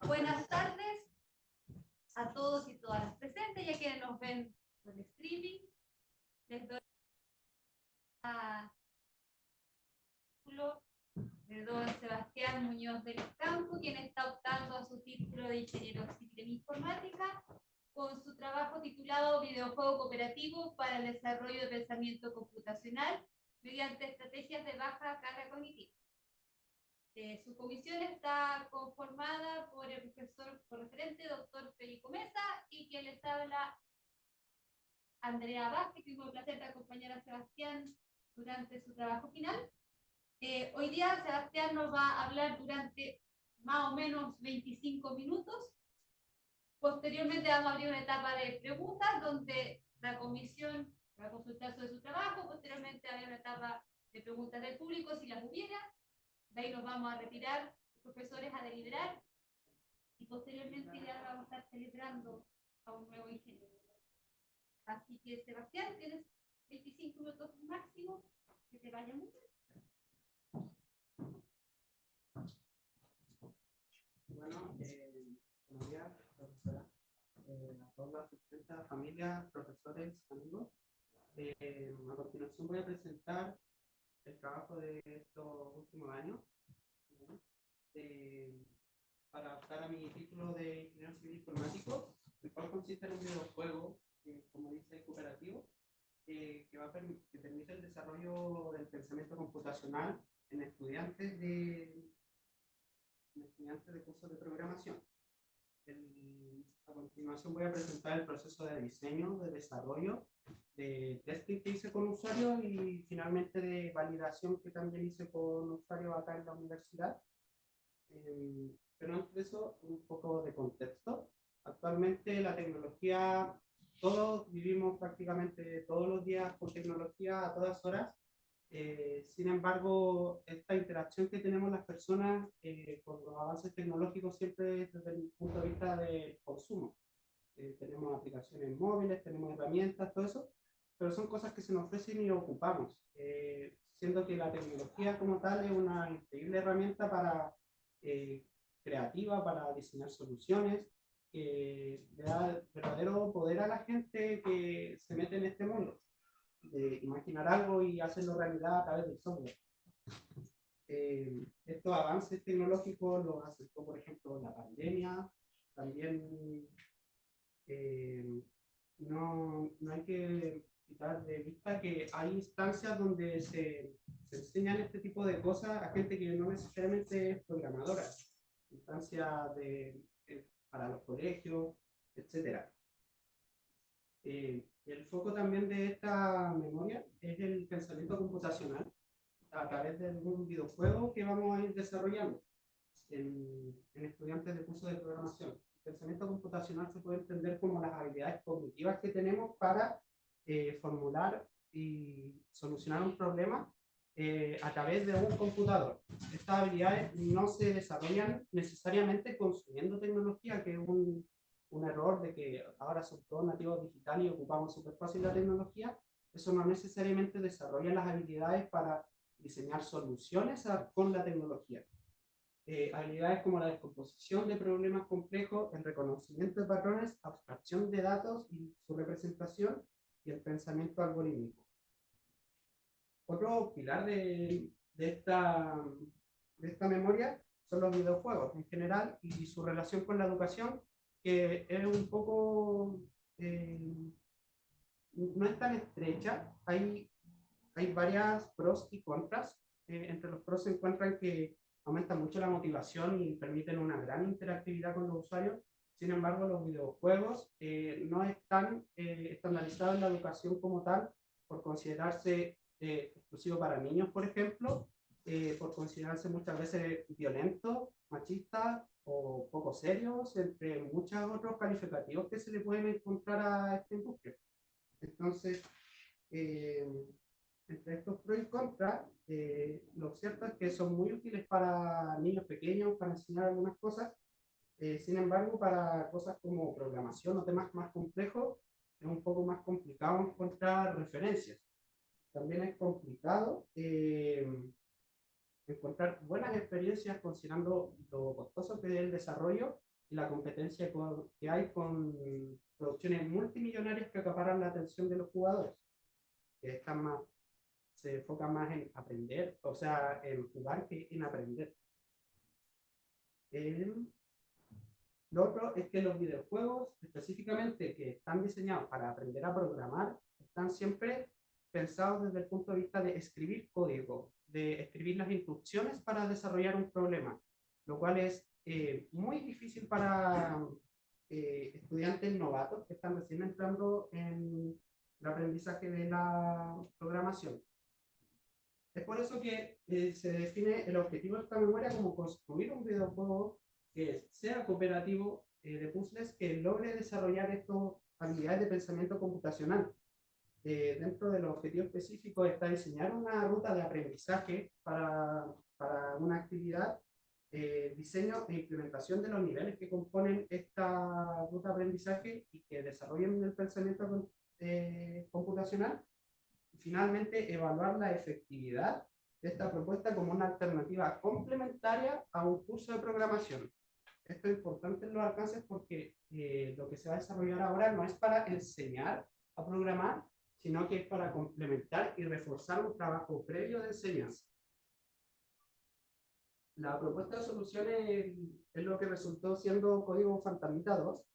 Buenas tardes a todos y todas las presentes y a quienes nos ven por streaming. Les doy a de don Sebastián Muñoz del Campo, quien está optando a su título de ingeniero civil en informática con su trabajo titulado Videojuego cooperativo para el desarrollo de pensamiento computacional mediante estrategias de baja carga cognitiva. Su comisión está conformada por el profesor por referente, doctor Federico Mesa, y quien les habla, Andrea Vázquez, que tuvo el placer de acompañar a Sebastián durante su trabajo final. Hoy día Sebastián nos va a hablar durante más o menos 25 minutos. Posteriormente vamos a abrir una etapa de preguntas donde la comisión va a consultar sobre su trabajo. Posteriormente habrá una etapa de preguntas del público si las hubiera. De ahí nos vamos a retirar, profesores, a deliberar, y posteriormente ya vamos a estar celebrando a un nuevo ingeniero. Así que, Sebastián, tienes 25 minutos máximo, que te vaya muy bien. Bueno, buenos días, profesora, a todas las asistentes, familias, profesores, amigos. A continuación voy a presentar el trabajo de estos últimos años para optar a mi título de ingeniero civil informático, el cual consiste en un videojuego, como dice, cooperativo, que permite el desarrollo del pensamiento computacional en estudiantes de cursos de programación. A continuación voy a presentar el proceso de diseño, de desarrollo, de testing que hice con usuarios y finalmente de validación que también hice con usuarios acá en la universidad. Pero antes de eso, un poco de contexto. Actualmente la tecnología, todos vivimos prácticamente todos los días con tecnología a todas horas. Sin embargo, esta interacción que tenemos las personas con los avances tecnológicos siempre es desde el punto de vista del consumo. Tenemos aplicaciones móviles, tenemos herramientas, todo eso, pero son cosas que se nos ofrecen y ocupamos, siendo que la tecnología como tal es una increíble herramienta para creativa, para diseñar soluciones, que le da verdadero poder a la gente que se mete en este mundo, de imaginar algo y hacerlo realidad a través del software. Estos avances tecnológicos los aceptó, por ejemplo, la pandemia. También no hay que quitar de vista que hay instancias donde se enseñan este tipo de cosas a gente que no necesariamente es programadora, instancias para los colegios, etc. El foco también de esta memoria es el pensamiento computacional a través de un videojuego que vamos a ir desarrollando en estudiantes de curso de programación. El pensamiento computacional se puede entender como las habilidades cognitivas que tenemos para formular y solucionar un problema a través de un computador. Estas habilidades no se desarrollan necesariamente consumiendo tecnología, que es un error de que ahora son todos nativos digitales y ocupamos súper fácil la tecnología. Eso no necesariamente desarrolla las habilidades para diseñar soluciones con la tecnología. Habilidades como la descomposición de problemas complejos, el reconocimiento de patrones, abstracción de datos y su representación, y el pensamiento algorítmico. Otro pilar de esta memoria son los videojuegos en general y su relación con la educación, que es un poco, no es tan estrecha. Hay varias pros y contras. Entre los pros se encuentran que aumentan mucho la motivación y permiten una gran interactividad con los usuarios. Sin embargo, los videojuegos no están estandarizados en la educación como tal, por considerarse exclusivo para niños, por ejemplo, por considerarse muchas veces violentos, machistas o poco serios, entre muchos otros calificativos que se le pueden encontrar a esta industria. Entonces, entre estos pros y contras, lo cierto es que son muy útiles para niños pequeños, para enseñar algunas cosas. Sin embargo, para cosas como programación o temas más complejos, es un poco más complicado encontrar referencias. También es complicado encontrar buenas experiencias considerando lo costoso que es el desarrollo y la competencia que hay con producciones multimillonarias que acaparan la atención de los jugadores, que están más, se enfocan más en aprender, o sea, en jugar que en aprender. Lo otro es que los videojuegos, específicamente que están diseñados para aprender a programar, están siempre pensados desde el punto de vista de escribir código, de escribir las instrucciones para desarrollar un problema, lo cual es muy difícil para estudiantes novatos que están recién entrando en el aprendizaje de la programación. Es por eso que se define el objetivo de esta memoria como construir un videojuego que sea cooperativo de puzzles que logre desarrollar estas habilidades de pensamiento computacional. Dentro de los objetivos específicos está diseñar una ruta de aprendizaje para una actividad, diseño e implementación de los niveles que componen esta ruta de aprendizaje y que desarrollen el pensamiento computacional. Y finalmente, evaluar la efectividad de esta propuesta como una alternativa complementaria a un curso de programación. Esto es importante en los alcances porque lo que se va a desarrollar ahora no es para enseñar a programar, sino que es para complementar y reforzar un trabajo previo de enseñanza. La propuesta de solución es lo que resultó siendo Código Fantasmita 2,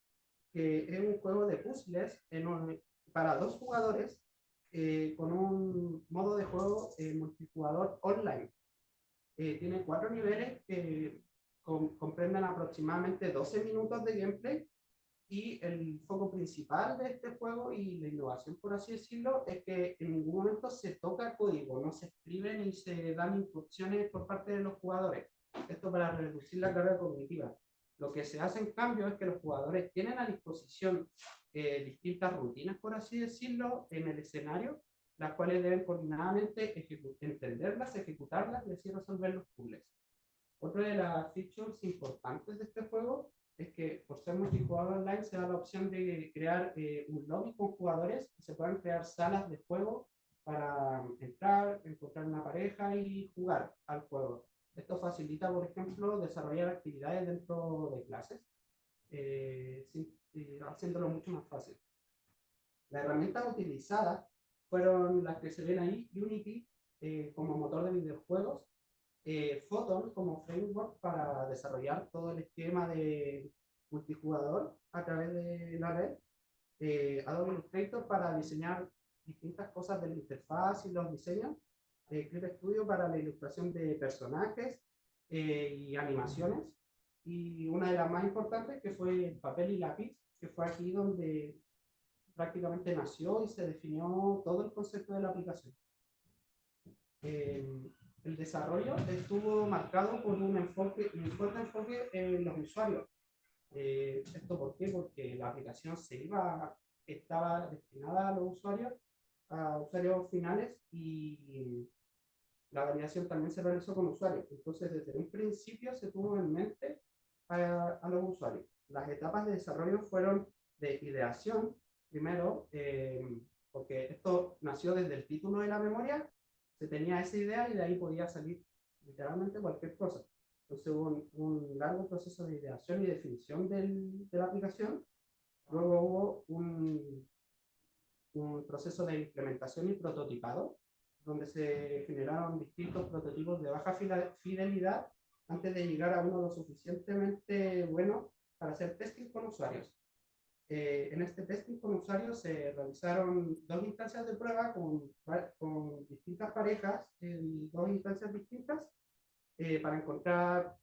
que es un juego de puzzles para dos jugadores con un modo de juego multijugador online. Tiene 4 niveles que comprenden aproximadamente 12 minutos de gameplay y el foco principal de este juego y la innovación, por así decirlo, es que en ningún momento se toca código, no se escribe ni se dan instrucciones por parte de los jugadores. Esto para reducir la carga cognitiva. Lo que se hace en cambio es que los jugadores tienen a disposición distintas rutinas, por así decirlo, en el escenario, las cuales deben coordinadamente entenderlas, ejecutarlas y así resolver los puzzles. Otra de las features importantes de este juego es que por ser multijugador online se da la opción de crear un lobby con jugadores y se puedan crear salas de juego para entrar, encontrar una pareja y jugar al juego. Esto facilita, por ejemplo, desarrollar actividades dentro de clases, haciéndolo mucho más fácil. Las herramientas utilizadas fueron las que se ven ahí: Unity como motor de videojuegos, Photon como framework para desarrollar todo el esquema de multijugador a través de la red, Adobe Illustrator para diseñar distintas cosas de la interfaz y los diseños, Clip Studio para la ilustración de personajes y animaciones, y una de las más importantes que fue papel y lápiz, que fue aquí donde prácticamente nació y se definió todo el concepto de la aplicación. El desarrollo estuvo marcado por un fuerte enfoque en los usuarios. ¿Esto por qué? Porque la aplicación estaba destinada a usuarios finales, y la validación también se realizó con usuarios. Entonces, desde un principio se tuvo en mente a los usuarios. Las etapas de desarrollo fueron de ideación, primero, porque esto nació desde el título de la memoria, se tenía esa idea y de ahí podía salir literalmente cualquier cosa. Entonces hubo un largo proceso de ideación y definición de la aplicación. Luego hubo un proceso de implementación y prototipado, donde se generaron distintos prototipos de baja fidelidad antes de llegar a uno lo suficientemente bueno para hacer testing con usuarios. En este testing con usuarios se realizaron 2 instancias de prueba con distintas parejas en 2 instancias distintas para encontrar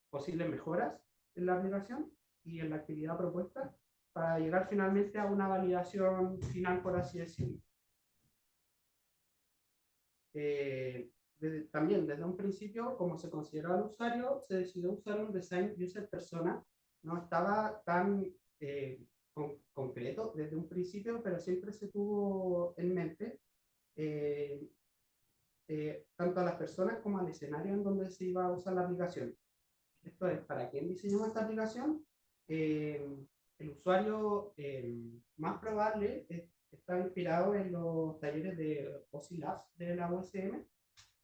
posibles mejoras en la aplicación y en la actividad propuesta, para llegar finalmente a una validación final, por así decirlo. También desde un principio, como se consideraba el usuario, se decidió usar un design user persona. No estaba tan concreto desde un principio, pero siempre se tuvo en mente tanto a las personas como al escenario en donde se iba a usar la aplicación. Esto es, ¿para quién diseñamos esta aplicación? El usuario más probable está inspirado en los talleres de OSI Labs de la USM,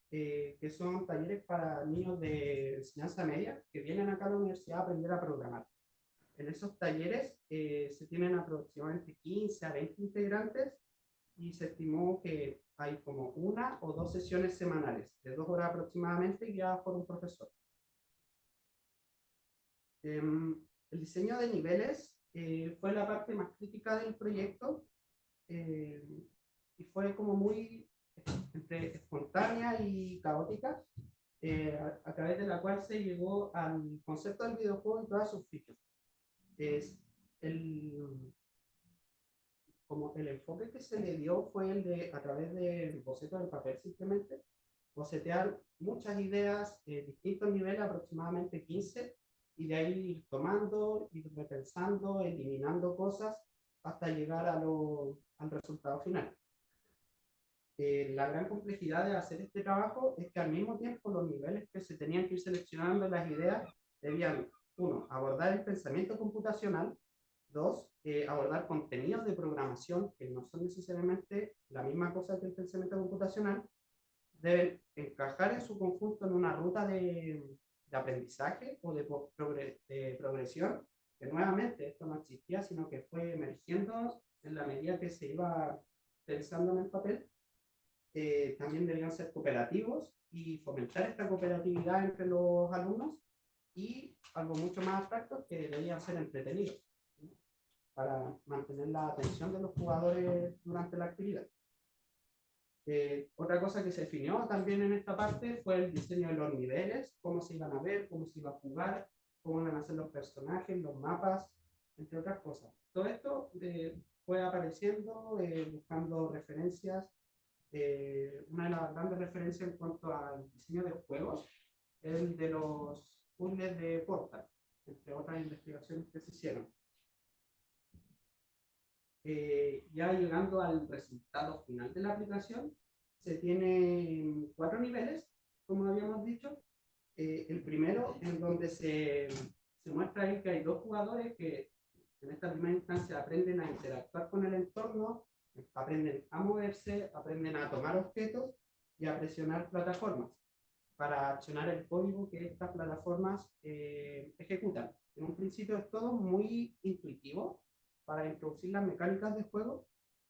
que son talleres para niños de enseñanza media que vienen acá a la universidad a aprender a programar. En esos talleres se tienen aproximadamente 15 a 20 integrantes y se estimó que hay como 1 o 2 sesiones semanales de 2 horas aproximadamente guiadas por un profesor. El diseño de niveles fue la parte más crítica del proyecto y fue como muy entre espontánea y caótica, a través de la cual se llegó al concepto del videojuego y todas sus fichas. Es como el enfoque que se le dio fue el de, a través de bocetos de papel simplemente, bocetear muchas ideas, distintos niveles, aproximadamente 15, y de ahí ir tomando, ir repensando, eliminando cosas, hasta llegar al resultado final. La gran complejidad de hacer este trabajo es que al mismo tiempo los niveles que se tenían que ir seleccionando las ideas debían, uno, abordar el pensamiento computacional, dos, abordar contenidos de programación que no son necesariamente la misma cosa que el pensamiento computacional, deben encajar en su conjunto en una ruta de aprendizaje o de progresión, que nuevamente esto no existía, sino que fue emergiendo en la medida que se iba pensando en el papel. También debían ser cooperativos y fomentar esta cooperatividad entre los alumnos, y algo mucho más abstracto, que debían ser entretenidos, ¿no?, para mantener la atención de los jugadores durante la actividad. Otra cosa que se definió también en esta parte fue el diseño de los niveles, cómo se iban a ver, cómo se iba a jugar, cómo iban a ser los personajes, los mapas, entre otras cosas. Todo esto fue apareciendo, buscando referencias. Una de las grandes referencias en cuanto al diseño de juegos es el de los puzzles de Portal, entre otras investigaciones que se hicieron. Ya llegando al resultado final de la aplicación, se tiene 4 niveles, como habíamos dicho. El primero, en donde se muestra ahí que hay 2 jugadores que en esta primera instancia aprenden a interactuar con el entorno, aprenden a moverse, aprenden a tomar objetos y a presionar plataformas para accionar el código que estas plataformas ejecutan. En un principio es todo muy intuitivo para introducir las mecánicas de juego,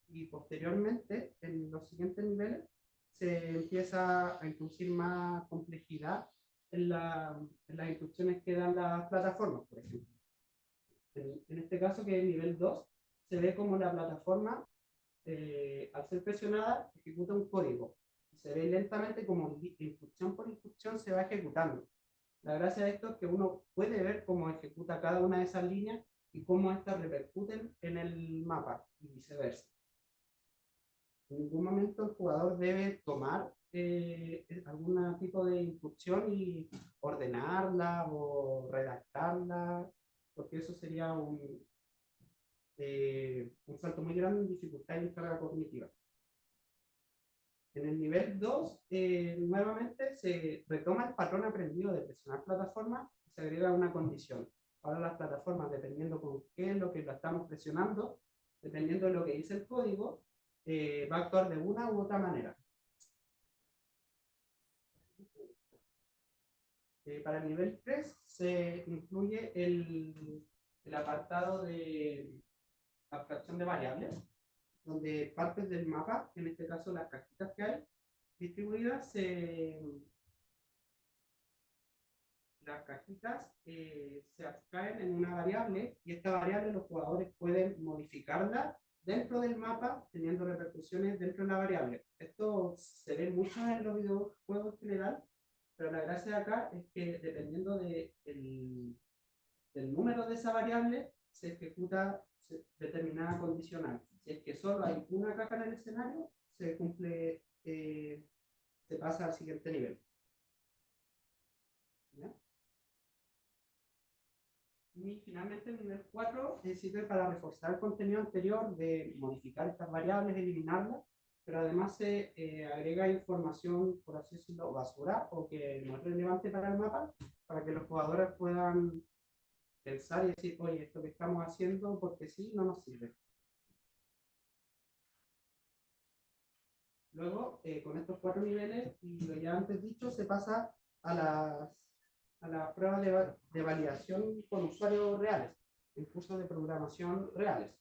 y posteriormente en los siguientes niveles se empieza a introducir más complejidad en las instrucciones que dan las plataformas, por ejemplo. En este caso, que es el nivel 2, se ve como la plataforma, al ser presionada, ejecuta un código. Se ve lentamente como instrucción por instrucción se va ejecutando. La gracia de esto es que uno puede ver cómo ejecuta cada una de esas líneas y cómo estas repercuten en el mapa y viceversa. En ningún momento el jugador debe tomar algún tipo de instrucción y ordenarla o redactarla, porque eso sería un salto muy grande en dificultad y carga cognitiva. En el nivel 2, nuevamente se retoma el patrón aprendido de presionar plataformas y se agrega una condición. Ahora las plataformas, dependiendo con qué es lo que la estamos presionando, dependiendo de lo que dice el código, va a actuar de una u otra manera. Para el nivel 3 se incluye el apartado de abstracción de variables, donde partes del mapa, en este caso las cajitas que hay distribuidas, las cajitas se abstraen en una variable, y esta variable los jugadores pueden modificarla dentro del mapa, teniendo repercusiones dentro de la variable. Esto se ve mucho en los videojuegos en general, pero la gracia de acá es que dependiendo del número de esa variable, se ejecuta determinada condicional. Si es que solo hay una caja en el escenario, se cumple, se pasa al siguiente nivel. ¿Ya? Y finalmente el nivel 4 sirve para reforzar el contenido anterior, de modificar estas variables, eliminarlas, pero además se agrega información, por así decirlo, basura, o que no es relevante para el mapa, para que los jugadores puedan pensar y decir, oye, esto que estamos haciendo, porque sí, no nos sirve. Luego, con estos 4 niveles, y lo ya antes dicho, se pasa a la prueba de validación con usuarios reales, en cursos de programación reales.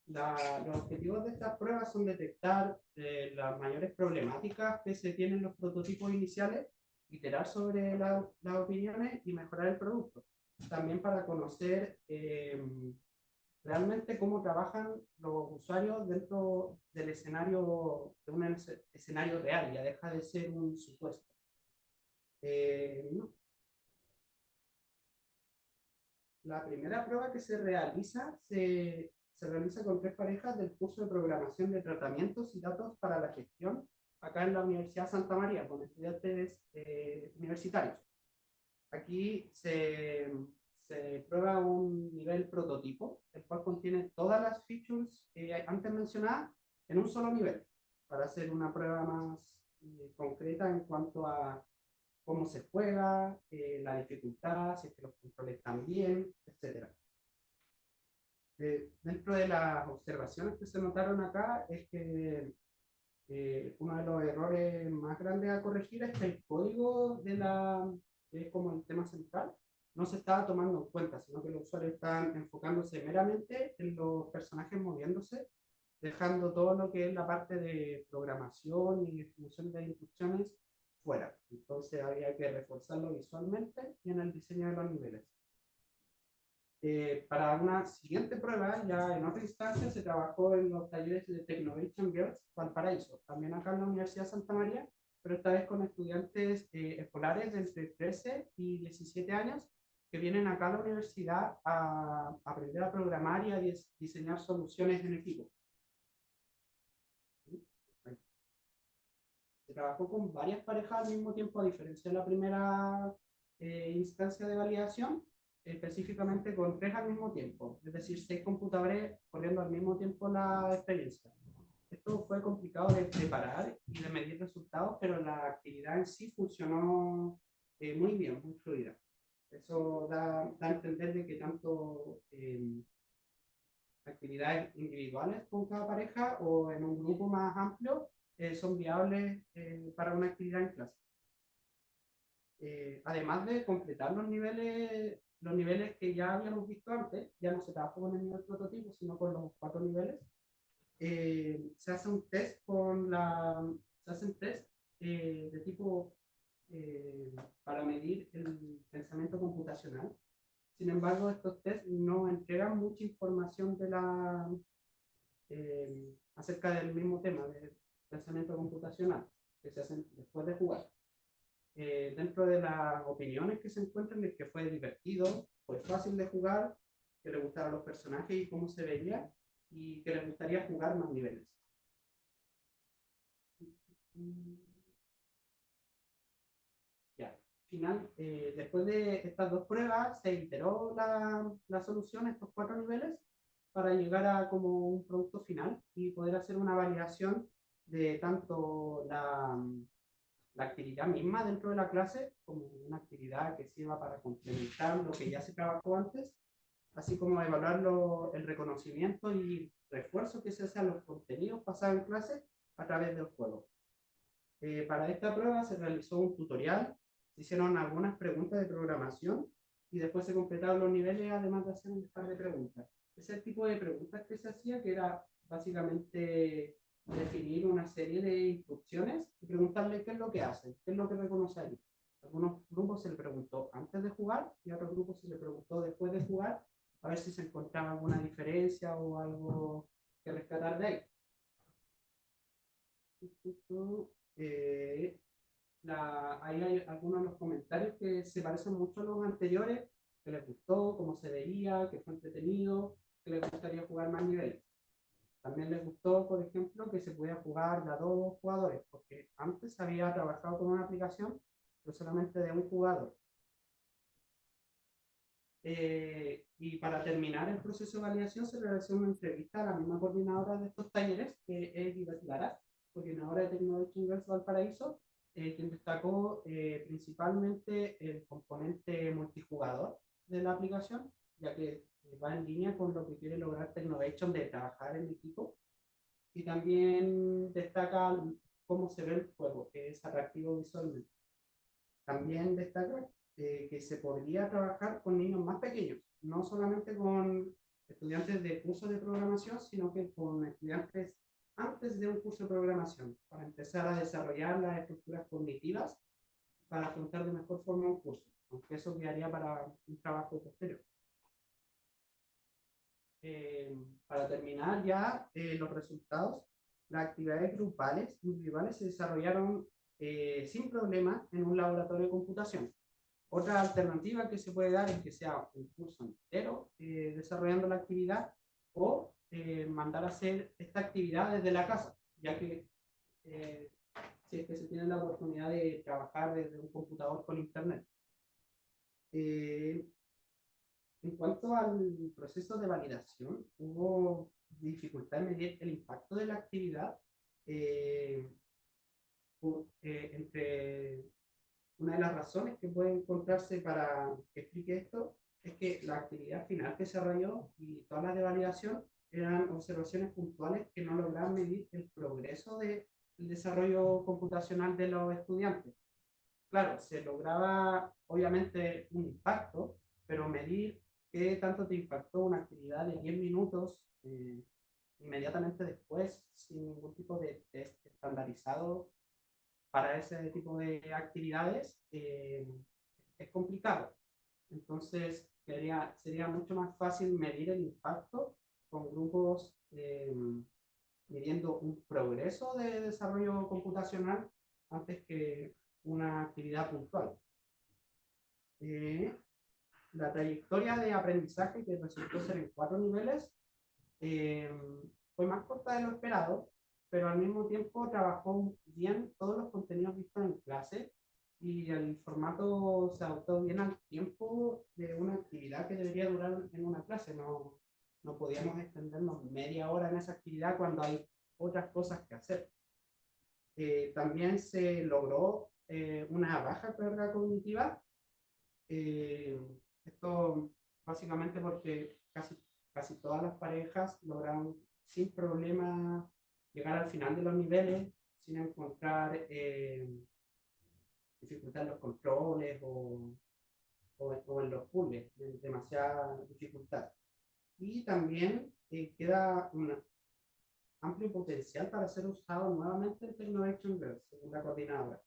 Los objetivos de estas pruebas son detectar las mayores problemáticas que se tienen en los prototipos iniciales, iterar sobre las opiniones y mejorar el producto. También para conocer realmente cómo trabajan los usuarios dentro del escenario, de un escenario real, ya deja de ser un supuesto. No. La primera prueba que se realiza se realiza con 3 parejas del curso de programación de tratamientos y datos para la gestión acá en la Universidad Santa María, con estudiantes universitarios. Aquí se prueba un nivel prototipo, el cual contiene todas las features antes mencionadas en un solo nivel, para hacer una prueba más concreta en cuanto a cómo se juega, la dificultad, si es que los controles están bien, etc. Dentro de las observaciones que se notaron acá es que uno de los errores más grandes a corregir es que el código que es como el tema central, no se estaba tomando en cuenta, sino que los usuarios estaban enfocándose meramente en los personajes moviéndose, dejando todo lo que es la parte de programación y definición de instrucciones fuera. Entonces había que reforzarlo visualmente y en el diseño de los niveles. Para una siguiente prueba, ya en otra instancia, se trabajó en los talleres de Technovation Girls Valparaíso, también acá en la Universidad Santa María, pero esta vez con estudiantes escolares de entre 13 y 17 años que vienen acá a la universidad a aprender a programar y a diseñar soluciones en equipo. Se trabajó con varias parejas al mismo tiempo, a diferencia de la primera instancia de validación, específicamente con 3 al mismo tiempo, es decir, 6 computadores corriendo al mismo tiempo la experiencia. Esto fue complicado de preparar y de medir resultados, pero la actividad en sí funcionó muy bien, muy fluida. Eso da a entender de que tanto actividades individuales con cada pareja o en un grupo más amplio son viables para una actividad en clase. Además de completar los niveles que ya habíamos visto antes, ya no se trabajó con el nivel prototipo, sino con los 4 niveles, se hace un test se hacen test de tipo para medir el pensamiento computacional. Sin embargo, estos tests no entregan mucha información acerca del mismo tema, del pensamiento computacional, que se hacen después de jugar. Dentro de las opiniones que se encuentran es que fue divertido, fue fácil de jugar, que le gustaron los personajes y cómo se veía, y que le gustaría jugar más niveles. Ya, final, después de estas 2 pruebas, se iteró la solución a estos 4 niveles para llegar a como un producto final y poder hacer una validación de tanto la actividad misma dentro de la clase como una actividad que sirva para complementar lo que ya se trabajó antes, así como evaluar el reconocimiento y refuerzo que se hace a los contenidos pasados en clase a través del juego. Para esta prueba se realizó un tutorial, se hicieron algunas preguntas de programación y después se completaron los niveles además de hacer un par de preguntas. Ese tipo de preguntas que se hacía, que era básicamente definir una serie de instrucciones y preguntarle qué es lo que hacen, qué es lo que reconoce ahí. A algunos grupos se le preguntó antes de jugar y a otros grupos se le preguntó después de jugar, a ver si se encontraba alguna diferencia o algo que rescatar de ahí. Ahí hay algunos de los comentarios que se parecen mucho a los anteriores, que les gustó, cómo se veía, que fue entretenido, que les gustaría jugar más niveles. También les gustó, por ejemplo, que se pudiera jugar de a 2 jugadores, porque antes había trabajado con una aplicación, pero solamente de un jugador. Y para terminar el proceso de validación se realizó una entrevista a la misma coordinadora de estos talleres, que es Ivette Lara, coordinadora de Technovation Girls Valparaíso, quien destacó principalmente el componente multijugador de la aplicación, ya que va en línea con lo que quiere lograr Technovation de trabajar en equipo, y también destaca cómo se ve el juego, que es atractivo visualmente. También destaca que se podría trabajar con niños más pequeños, no solamente con estudiantes de cursos de programación, sino que con estudiantes antes de un curso de programación, para empezar a desarrollar las estructuras cognitivas para afrontar de mejor forma un curso, aunque eso quedaría para un trabajo posterior. Para terminar ya los resultados, las actividades grupales individuales se desarrollaron sin problema en un laboratorio de computación. Otra alternativa que se puede dar es que sea un curso entero desarrollando la actividad, o mandar a hacer esta actividad desde la casa, ya que si es que se tiene la oportunidad de trabajar desde un computador con internet. En cuanto al proceso de validación, hubo dificultad en medir el impacto de la actividad. Entre una de las razones que puede encontrarse para que explique esto es que la actividad final que se desarrolló y todas las de validación eran observaciones puntuales que no lograban medir el progreso del desarrollo computacional de los estudiantes. Claro, se lograba obviamente un impacto, pero medir qué tanto te impactó una actividad de 10 minutos inmediatamente después, sin ningún tipo de test estandarizado para ese tipo de actividades, es complicado. Entonces, sería mucho más fácil medir el impacto con grupos midiendo un progreso de desarrollo computacional antes que una actividad puntual. La trayectoria de aprendizaje, que resultó ser en 4 niveles, fue más corta de lo esperado, pero al mismo tiempo trabajó bien todos los contenidos vistos en clase, y el formato se adaptó bien al tiempo de una actividad que debería durar en una clase. No podíamos extendernos media hora en esa actividad cuando hay otras cosas que hacer. También se logró una baja carga cognitiva. Esto básicamente porque casi todas las parejas lograron sin problema llegar al final de los niveles sin encontrar dificultad en los controles o en los puzzles, demasiada dificultad. Y también queda un amplio potencial para ser usado nuevamente en Technovation Girls, según la coordinadora.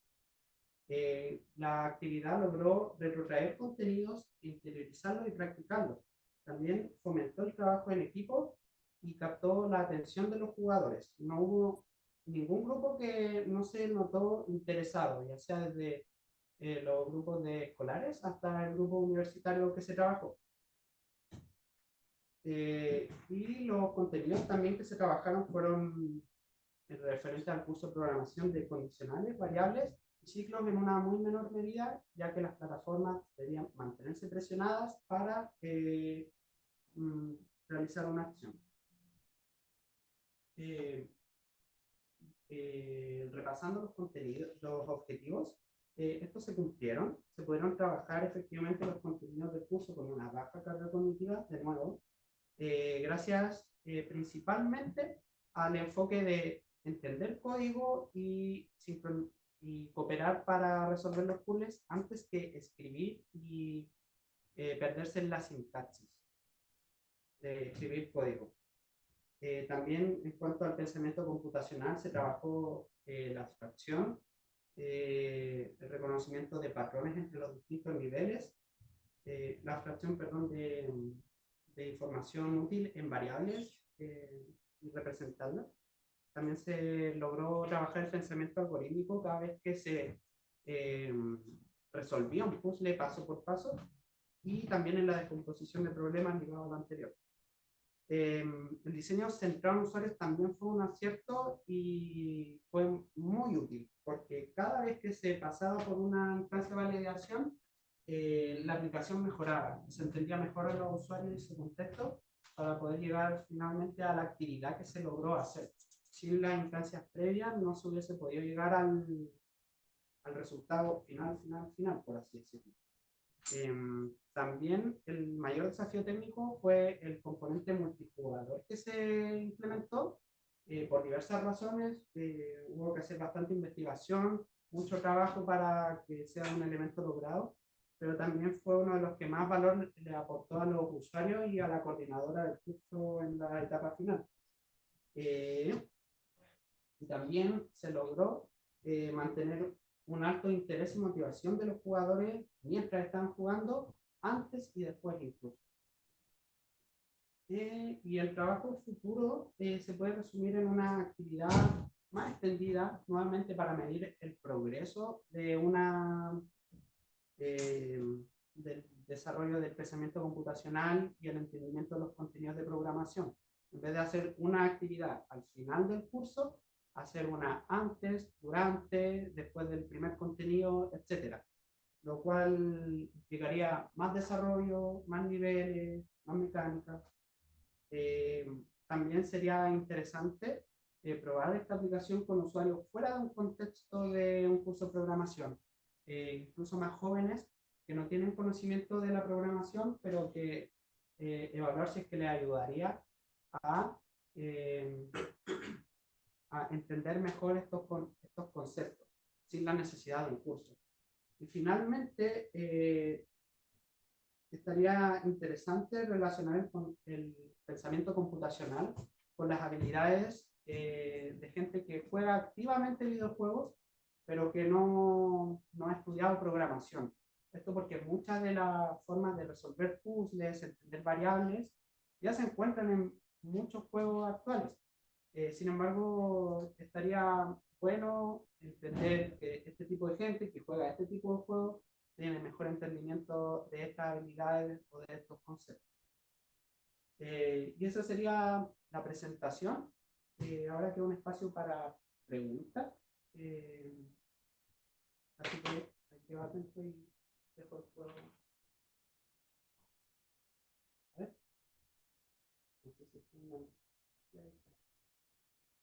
La actividad logró retrotraer contenidos, interiorizarlos y practicarlos. También fomentó el trabajo en equipo y captó la atención de los jugadores. No hubo ningún grupo que no se notó interesado, ya sea desde los grupos de escolares hasta el grupo universitario que se trabajó. Y los contenidos también que se trabajaron fueron referentes al curso de programación de condicionales, variables y ciclos en una muy menor medida, ya que las plataformas debían mantenerse presionadas para realizar una acción. Repasando los contenidos, los objetivos, estos se cumplieron. Se pudieron trabajar efectivamente los contenidos del curso con una baja carga cognitiva, de nuevo, gracias principalmente al enfoque de entender código y cooperar para resolver los puzzles antes que escribir y perderse en la sintaxis de escribir código. También en cuanto al pensamiento computacional, se trabajó la abstracción, el reconocimiento de patrones entre los distintos niveles, la abstracción, perdón, de información útil en variables y representarla. También se logró trabajar el pensamiento algorítmico cada vez que se resolvía un puzzle paso por paso, y también en la descomposición de problemas ligado a lo anterior. El diseño centrado en usuarios también fue un acierto y fue muy útil, porque cada vez que se pasaba por una instancia de validación, la aplicación mejoraba, se entendía mejor a los usuarios y su contexto para poder llegar finalmente a la actividad que se logró hacer. Sin las instancias previas no se hubiese podido llegar al resultado final, por así decirlo. También el mayor desafío técnico fue el componente multijugador que se implementó. Por diversas razones, hubo que hacer bastante investigación, mucho trabajo para que sea un elemento logrado, pero también fue uno de los que más valor le aportó a los usuarios y a la coordinadora del curso en la etapa final. Y también se logró mantener un alto interés y motivación de los jugadores mientras estaban jugando, antes y después incluso. Y el trabajo futuro se puede resumir en una actividad más extendida, nuevamente para medir el progreso de del desarrollo del pensamiento computacional y el entendimiento de los contenidos de programación. En vez de hacer una actividad al final del curso, hacer una antes, durante, después del primer contenido, etcétera. Lo cual implicaría más desarrollo, más niveles, más mecánica. También sería interesante probar esta aplicación con usuarios fuera de un contexto de un curso de programación, incluso más jóvenes que no tienen conocimiento de la programación, pero que evaluar si es que les ayudaría a, eh, a entender mejor estos conceptos, sin la necesidad de un curso. Y finalmente, estaría interesante relacionar con el pensamiento computacional con las habilidades de gente que juega activamente videojuegos, pero que no ha estudiado programación. Esto porque muchas de las formas de resolver puzzles, entender variables, ya se encuentran en muchos juegos actuales. Sin embargo, estaría bueno entender que este tipo de gente que juega este tipo de juegos tiene mejor entendimiento de estas habilidades o de estos conceptos. Y esa sería la presentación. Ahora queda un espacio para preguntas. Así que hay que atento y dejo el juego. A ver. Entonces, es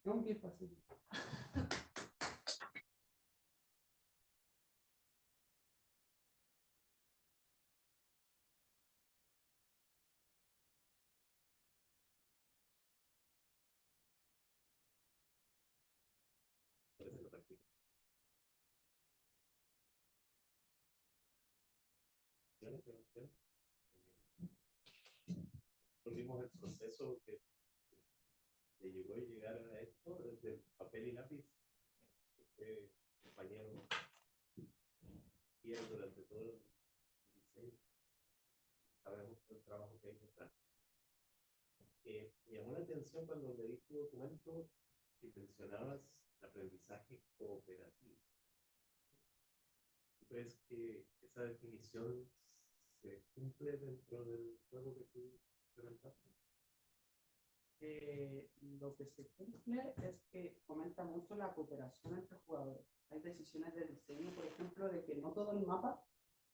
un bien fácil. Volvimos el proceso que llegó a llegar a esto desde papel y lápiz. Compañero durante todo el diseño. Sabemos todo el trabajo que hay detrás. Me llamó la atención cuando leí tu documento que mencionabas el aprendizaje cooperativo. ¿Tú crees que esa definición se cumple dentro del juego que tú implementaste? Lo que se cumple es que fomenta mucho la cooperación entre jugadores. Hay decisiones de diseño, por ejemplo, de que no todo el mapa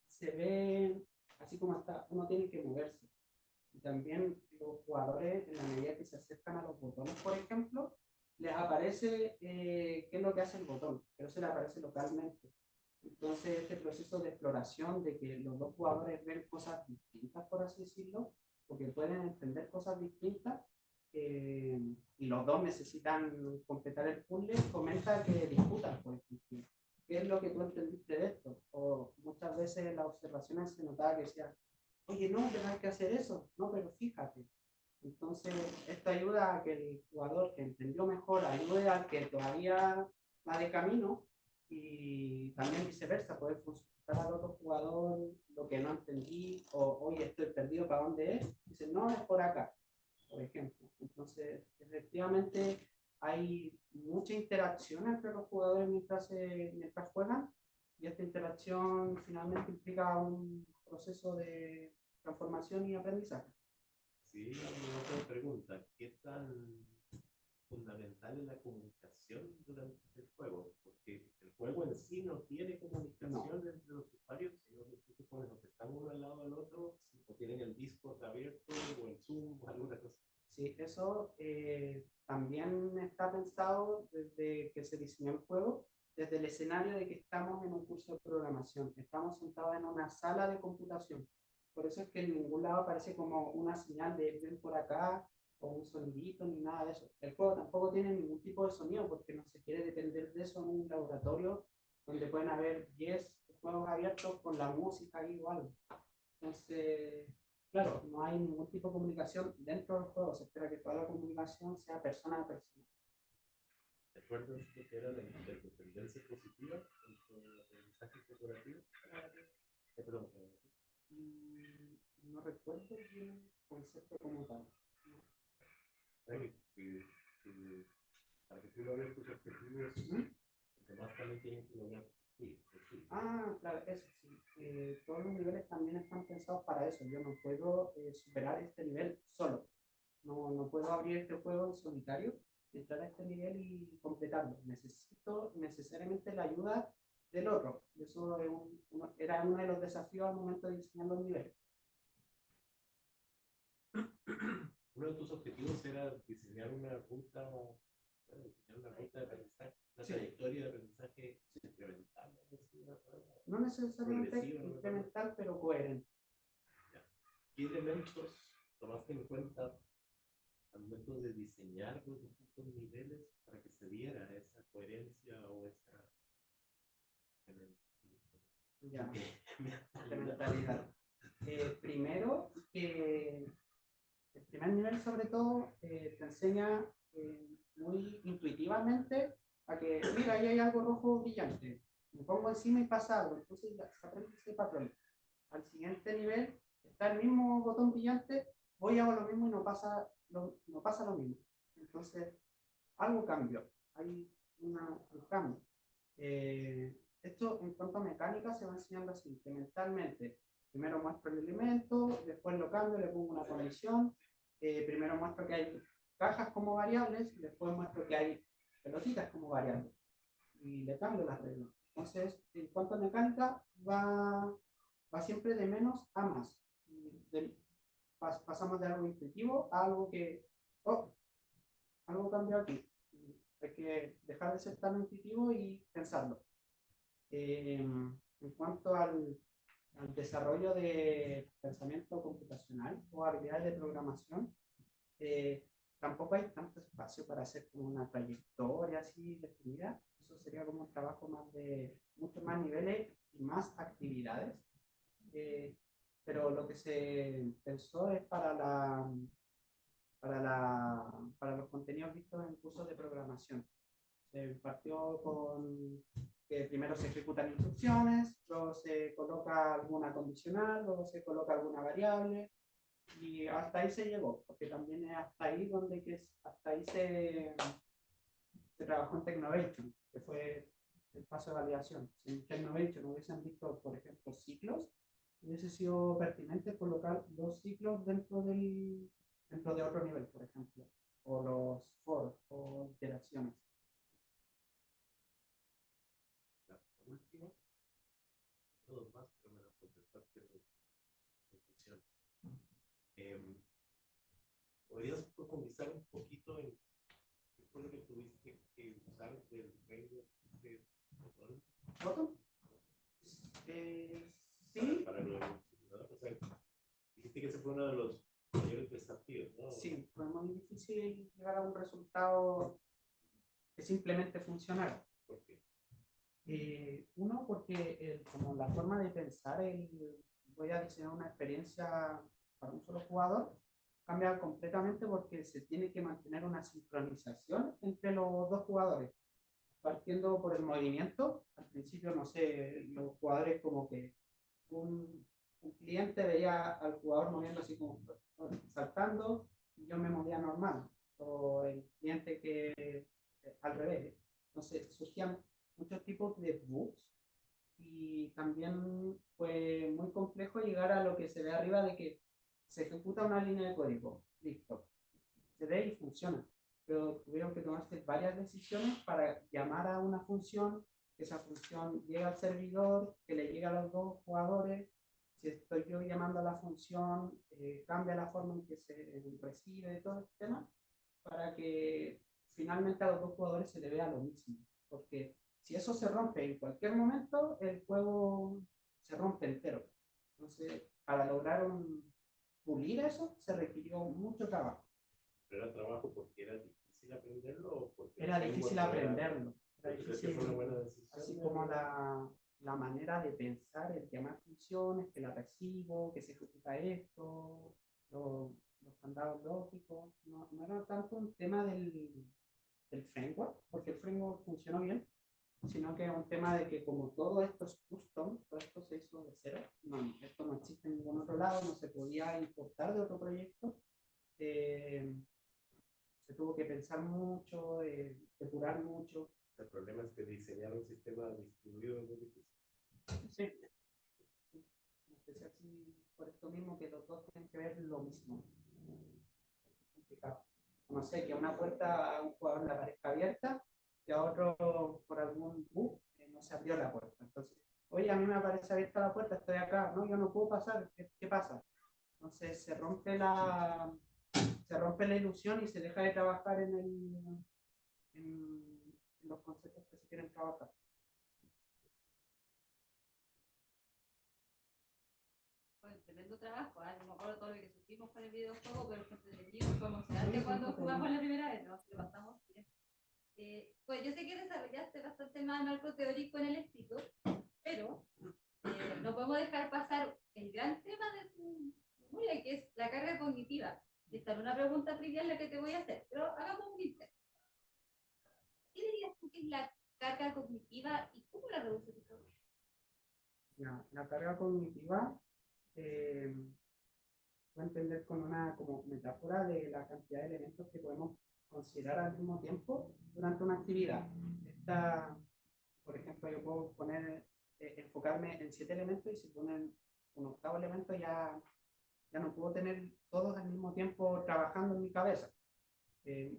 se ve así como está, uno tiene que moverse. Y también los jugadores, en la medida que se acercan a los botones, por ejemplo, les aparece qué es lo que hace el botón, pero se les aparece localmente. Entonces, este proceso de exploración, de que los dos jugadores ven cosas distintas, por así decirlo, porque pueden entender cosas distintas, y los dos necesitan completar el puzzle, comenta que discutan, por ejemplo. ¿Qué es lo que tú entendiste de esto? O muchas veces en las observaciones se notaba que decía, oye, no, pero hay que hacer eso. No, pero fíjate. Entonces, esto ayuda a que el jugador que entendió mejor ayude al que todavía va de camino, y también viceversa, poder consultar al otro jugador lo que no entendí, o oye, estoy perdido, ¿para dónde es? Dice, no, es por acá, por ejemplo. Entonces, efectivamente, hay mucha interacción entre los jugadores mientras juegan, y esta interacción finalmente implica un proceso de transformación y aprendizaje. Sí, otra pregunta. ¿Qué tan fundamental es la comunicación durante el juego? Porque el juego en sí no tiene comunicación entre los usuarios, sino que tú pones los que están uno al lado del otro, o tienen el Discord abierto, o el Zoom, o alguna cosa. Sí, eso también está pensado desde que se diseñó el juego, desde el escenario de que estamos en un curso de programación, estamos sentados en una sala de computación. Por eso es que en ningún lado aparece como una señal de ven por acá o un sonidito ni nada de eso. El juego tampoco tiene ningún tipo de sonido porque no se quiere depender de eso en un laboratorio donde pueden haber 10 juegos abiertos con la música igual. Entonces, claro, no hay ningún tipo de comunicación dentro del juego, se espera que toda la comunicación sea persona a persona. ¿Recuerdas lo que era la interdependencia positiva dentro del aprendizaje cooperativo? Perdón. No recuerdo bien el concepto como tal. Para que tú logres tus objetivos, los demás también tienen que lograr sus. Ah, claro, eso sí. Todos los niveles también están pensados para eso. Yo no puedo superar este nivel solo. No puedo abrir este juego en solitario, entrar a este nivel y completarlo. Necesito necesariamente la ayuda del otro. Eso era uno de los desafíos al momento de diseñar los niveles. Uno de tus objetivos era diseñar una ruta de aprendizaje, una trayectoria de aprendizaje incremental. No necesariamente incremental, pero coherente. ¿Qué elementos tomaste en cuenta al momento de diseñar los distintos niveles para que se diera esa coherencia o esa mentalidad? Primero, el primer nivel sobre todo te enseña muy intuitivamente a que, mira, ahí hay algo rojo brillante, me pongo encima y pasa algo, entonces ya se aprende ese patrón. Al siguiente nivel está el mismo botón brillante, voy a hago lo mismo y no pasa lo mismo. Entonces, algo cambió, hay un cambio. Esto en cuanto a mecánica se va enseñando así, incrementalmente. Primero muestro el elemento, después lo cambio, le pongo una condición. Primero muestro que hay cajas como variables, después muestro que hay pelotitas como variables. Y le cambio las reglas. Entonces, en cuanto a mecánica, va siempre de menos a más. Pasamos de algo intuitivo a algo que, algo cambió aquí. Hay que dejar de ser tan intuitivo y pensarlo. En cuanto al desarrollo de pensamiento computacional o habilidades de programación, tampoco hay tanto espacio para hacer como una trayectoria así definida. Eso sería como un trabajo más de muchos más niveles y más actividades. Pero lo que se pensó es para los contenidos vistos en cursos de programación. Se partió con que primero se ejecutan instrucciones, luego se coloca alguna condicional, luego se coloca alguna variable, y hasta ahí se llegó, porque también es hasta ahí hasta ahí se trabajó en Technovation, que fue el paso de validación. Si en Technovation hubiesen visto, por ejemplo, ciclos, hubiese sido pertinente colocar 2 ciclos dentro de otro nivel, por ejemplo, o los for o iteraciones. La última, todos más, pero me la contestaste de conclusión. ¿Podrías profundizar un poquito en qué fue lo que tuviste que usar del framework de botón? ¿Botón? Sí. Para lo o sea, dijiste que ese fue uno de los mayores desafíos, ¿no? Sí, fue muy difícil llegar a un resultado que simplemente funcionara. ¿Por qué? Uno, porque como la forma de pensar, voy a diseñar una experiencia para un solo jugador, cambia completamente porque se tiene que mantener una sincronización entre los dos jugadores. Partiendo por el movimiento, al principio, no sé, los jugadores como que un cliente veía al jugador moviendo así como saltando y yo me movía normal, o el cliente que al revés. Entonces surgían muchos tipos de bugs y también fue muy complejo llegar a lo que se ve arriba de que se ejecuta una línea de código, listo, se ve y funciona, pero tuvieron que tomarse varias decisiones para llamar a una función, que esa función llegue al servidor, que le llegue a los dos jugadores. Si estoy yo llamando a la función, cambia la forma en que se recibe todo el tema, para que finalmente a los dos jugadores se le vea lo mismo, porque si eso se rompe en cualquier momento, el juego se rompe entero. Entonces, para lograr pulir eso, se requirió mucho trabajo. ¿Pero era trabajo porque era difícil aprenderlo o porque Era difícil aprenderlo? Era difícil, fue una buena decisión, así como la manera de pensar, el llamar funciones, que la recibo, que se ejecuta esto, los candados lógicos. No era tanto un tema del framework, porque el framework funcionó bien, sino que es un tema de que como todo esto es custom, todo esto se hizo de cero, esto no existe en ningún otro lado, no se podía importar de otro proyecto, se tuvo que pensar mucho, depurar mucho. El problema es que diseñar un sistema distribuido es muy difícil. Sí. Especial si por esto mismo que los dos tienen que ver lo mismo. Complicado. No sé, que a una puerta a un jugador le parezca abierta, que a otro por algún bug no se abrió la puerta. Entonces, oye, a mí me parece abierta la puerta, estoy acá, no, yo no puedo pasar, ¿qué pasa? Entonces se rompe la ilusión y se deja de trabajar en los conceptos que se quieren trabajar. Fue un tremendo trabajo, no me acuerdo todo lo que sufrimos con el videojuego, pero fue entretenido, fue emocionante cuando jugamos la primera vez, ¿no? Lo pasamos bien. Pues yo sé que desarrollaste bastante más marco teórico en el escrito, pero no podemos dejar pasar el gran tema de tu memoria, que es la carga cognitiva. Y esta es una pregunta trivial la que te voy a hacer, pero hagamos un intento. ¿Qué dirías tú que es la carga cognitiva y cómo la reduce tu trabajo? La carga cognitiva puede entender con una como metáfora de la cantidad de elementos que podemos considerar al mismo tiempo durante una actividad. Por ejemplo, yo puedo enfocarme en 7 elementos y si ponen un octavo elemento ya no puedo tener todos al mismo tiempo trabajando en mi cabeza.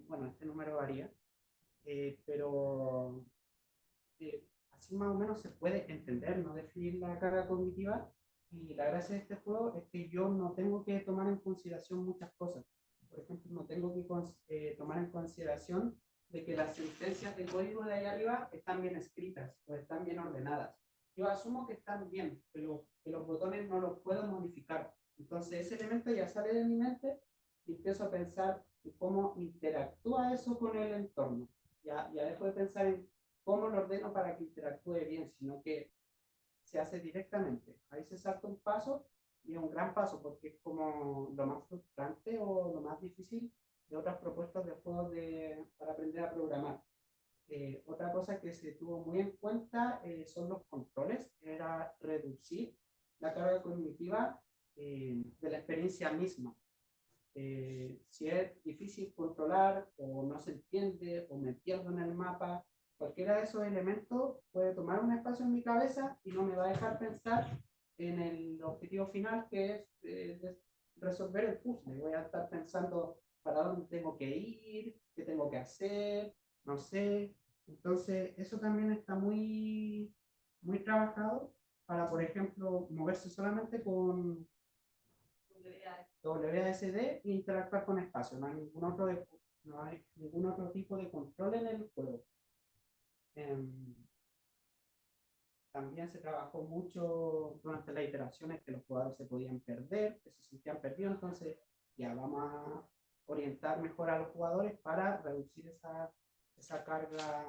Bueno, este número varía, pero así más o menos se puede entender, no definir la carga cognitiva. Y la gracia de este juego es que yo no tengo que tomar en consideración muchas cosas. Por ejemplo, no tengo que tomar en consideración de que las sentencias de código de ahí arriba están bien escritas o están bien ordenadas. Yo asumo que están bien, pero que los botones no los puedo modificar. Entonces ese elemento ya sale de mi mente y empiezo a pensar en cómo interactúa eso con el entorno. Ya dejo de pensar en cómo lo ordeno para que interactúe bien, sino que se hace directamente. Ahí se salta un paso y es un gran paso porque es como lo más frustrante o lo más difícil de otras propuestas de juegos para aprender a programar. Otra cosa que se tuvo muy en cuenta son los controles, era reducir la carga cognitiva de la experiencia misma. Si es difícil controlar o no se entiende o me pierdo en el mapa, cualquiera de esos elementos puede tomar un espacio en mi cabeza y no me va a dejar pensar en el objetivo final que es resolver el puzzle. Voy a estar pensando para dónde tengo que ir, qué tengo que hacer, no sé. Entonces, eso también está muy, muy trabajado para, por ejemplo, moverse solamente con WASD e interactuar con espacio. No hay ningún otro tipo de control en el juego. También se trabajó mucho durante las iteraciones que los jugadores se podían perder, que se sentían perdidos, entonces ya vamos a orientar mejor a los jugadores para reducir esa carga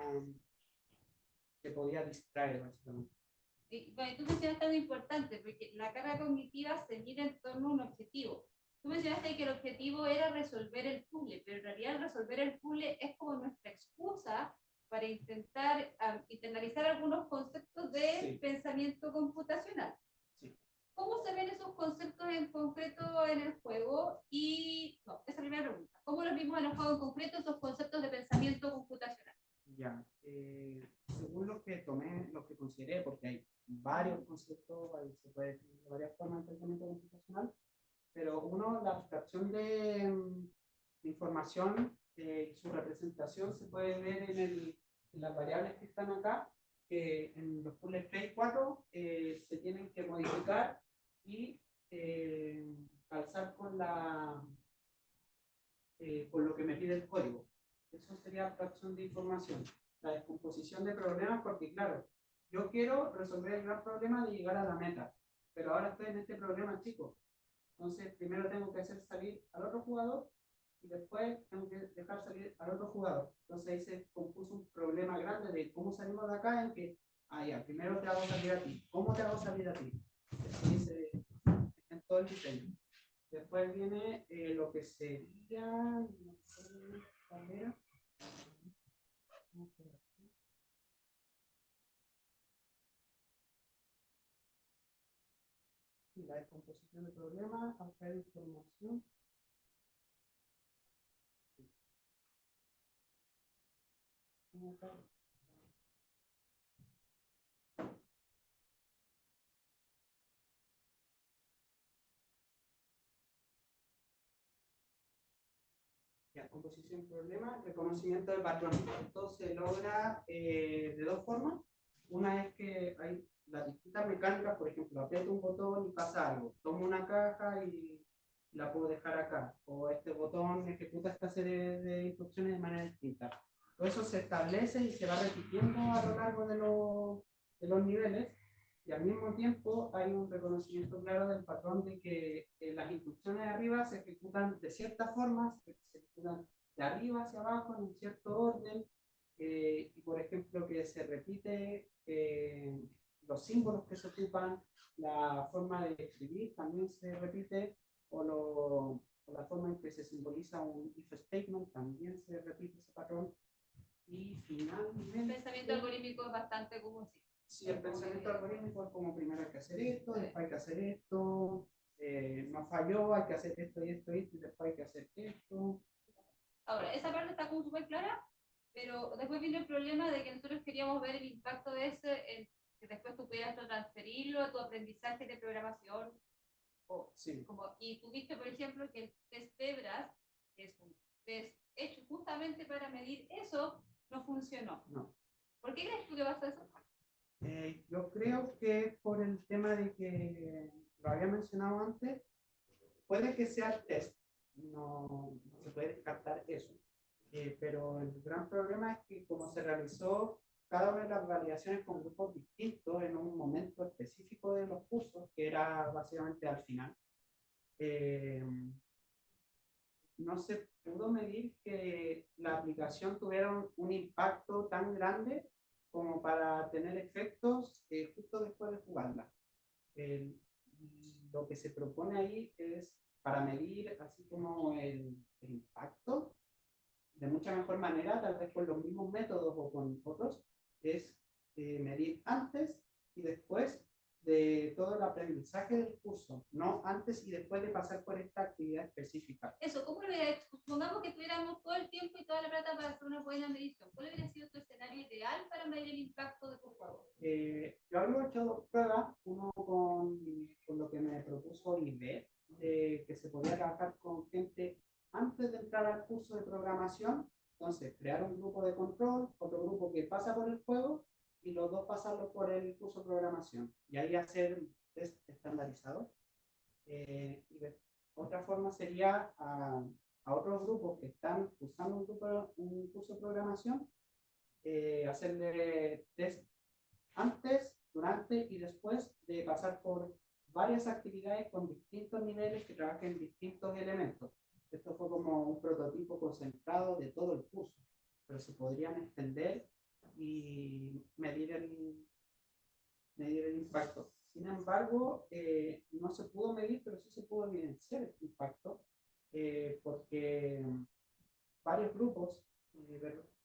que podía distraer básicamente. Y bueno, tú mencionaste algo importante, porque la carga cognitiva se mide en torno a un objetivo. Tú mencionaste que el objetivo era resolver el puzzle, pero en realidad resolver el puzzle es como nuestra excusa para intentar internalizar algunos conceptos de pensamiento computacional. Sí. ¿Cómo se ven esos conceptos en concreto en el juego? Y, no, esa es la primera pregunta. ¿Cómo los vimos en el juego en concreto esos conceptos de pensamiento computacional? Ya, según lo que tomé, lo que consideré, porque hay varios conceptos, se puede definir de varias formas de pensamiento computacional, pero uno, la abstracción de información y su representación se puede ver en las variables que están acá, que en los puzzles 3 y 4 se tienen que modificar y calzar con lo que me pide el código. Eso sería abstracción de información. la descomposición de problemas, porque claro, yo quiero resolver el gran problema de llegar a la meta, pero ahora estoy en este problema chico. Entonces, primero tengo que hacer salir al otro jugador y después tengo que dejar salir al otro jugador. Entonces ahí se compuso un problema grande de cómo salimos de acá, en que, ya, primero te hago salir a ti. ¿Cómo te hago salir a ti? Eso dice en todo el diseño. Después viene lo que sería, no sé, ¿cuál era? Y la descomposición de problemas, ampliar información. Ya, composición de problema, reconocimiento de patrón. Esto se logra de dos formas. Una es que hay las distintas mecánicas, por ejemplo, aprieto un botón y pasa algo. Tomo una caja y la puedo dejar acá. O este botón ejecuta esta serie de instrucciones de manera distinta. Todo eso se establece y se va repitiendo a lo largo de los niveles. Y al mismo tiempo hay un reconocimiento claro del patrón de que las instrucciones de arriba se ejecutan de cierta forma, se ejecutan de arriba hacia abajo en un cierto orden, y por ejemplo que se repite los símbolos que se ocupan, la forma de escribir también se repite, o la forma en que se simboliza un if statement también se repite ese patrón. Y finalmente... El pensamiento algorítmico es bastante común, sí. Sí, el pensamiento algorítmico es como primero hay que hacer esto, después hay que hacer esto, no falló, hay que hacer esto y esto y después hay que hacer esto. Ahora, esa parte está como súper clara, pero después viene el problema de que nosotros queríamos ver el impacto de ese, en que después tú pudieras transferirlo a tu aprendizaje de programación. Sí. Y tuviste, por ejemplo, que el test Zebras, que es un test hecho justamente para medir eso, no funcionó. No. ¿Por qué crees tú que pasó eso? Yo creo que por el tema de que lo había mencionado antes, puede que sea el test, no se puede descartar eso. Pero el gran problema es que como se realizó cada una de las validaciones con grupos distintos en un momento específico de los cursos, que era básicamente al final, no se pudo medir que la aplicación tuviera un impacto tan grande como para tener efectos justo después de jugarla. Lo que se propone ahí es para medir así como el impacto de mucha mejor manera, tal vez con los mismos métodos o con otros, es medir antes y después de todo el aprendizaje del curso, no antes y después de pasar por esta actividad específica. Eso, ¿cómo lo hubiera hecho? Supongamos que tuviéramos todo el tiempo y toda la plata para hacer una buena medición. ¿Cuál hubiera sido tu escenario ideal para medir el impacto de tu juego? Yo había hecho dos pruebas, uno con lo que me propuso IBET, que se podía trabajar con gente antes de entrar al curso de programación. Entonces, crear un grupo de control, otro grupo que pasa por el juego y los dos pasarlo por el curso de programación. Y ahí hacer test estandarizados. Y otra forma sería a otros grupos que están usando un curso de programación, hacerle test antes, durante y después de pasar por varias actividades con distintos niveles que trabajen distintos elementos. Esto fue como un prototipo concentrado de todo el curso, pero se podrían extender y medir el impacto. Sin embargo, no se pudo medir, pero sí se pudo evidenciar este impacto, porque varios grupos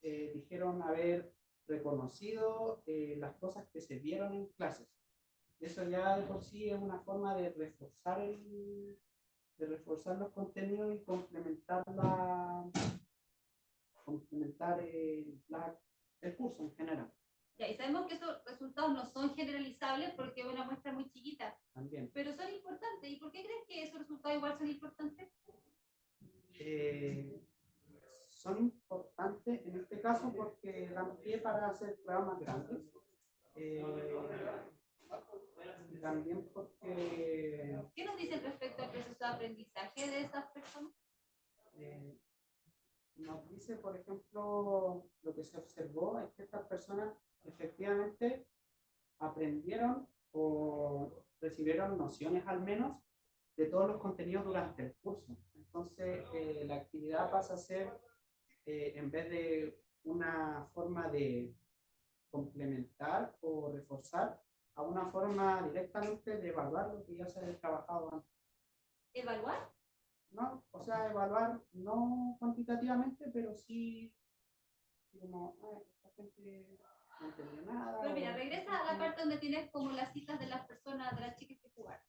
dijeron haber reconocido las cosas que se vieron en clases. Eso ya de por sí es una forma de reforzar los contenidos y complementar el curso en general. Ya, y sabemos que esos resultados no son generalizables porque es una muestra muy chiquita. También. Pero son importantes. ¿Y por qué crees que esos resultados igual son importantes? Son importantes en este caso porque dan pie para hacer pruebas más grandes. También porque... ¿Qué nos dicen respecto al proceso de aprendizaje de esas personas? nos dice, por ejemplo, lo que se observó es que estas personas efectivamente aprendieron o recibieron nociones al menos de todos los contenidos durante el curso. Entonces, la actividad pasa a ser, en vez de una forma de complementar o reforzar, a una forma directamente de evaluar lo que ya se ha trabajado antes. ¿Evaluar? ¿No? O sea, evaluar no cuantitativamente, pero sí como, esta gente no entendió nada. Pero mira, regresa a la parte donde tienes como las citas de las personas, de las chicas que jugaron.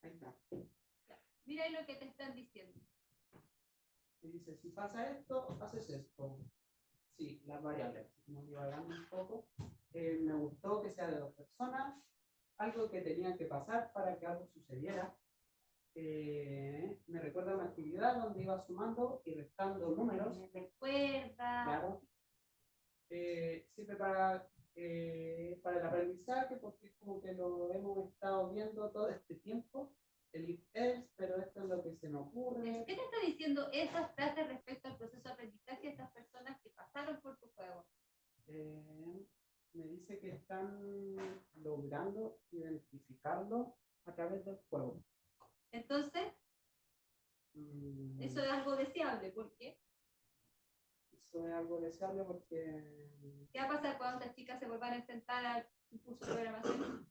Ahí está. Mira ahí lo que te están diciendo. Y dice, si pasa esto, haces esto. Sí, las variables. Como divagando un poco. Me gustó que sea de 2 personas, algo que tenía que pasar para que algo sucediera. Me recuerda una actividad donde iba sumando y restando números. Me recuerda. Claro. Sirve para el aprendizaje, porque es como que lo hemos estado viendo todo este tiempo, el if-else, pero esto es lo que se me ocurre. ¿Qué te está diciendo esas frases respecto al proceso de aprendizaje de estas personas que pasaron por tu juego? Me dice que están logrando identificarlo a través del juego. Entonces, eso es algo deseable. ¿Por qué? Eso es algo deseable porque... ¿Qué va a pasar cuando estas chicas se vuelvan a enfrentar al curso de programación?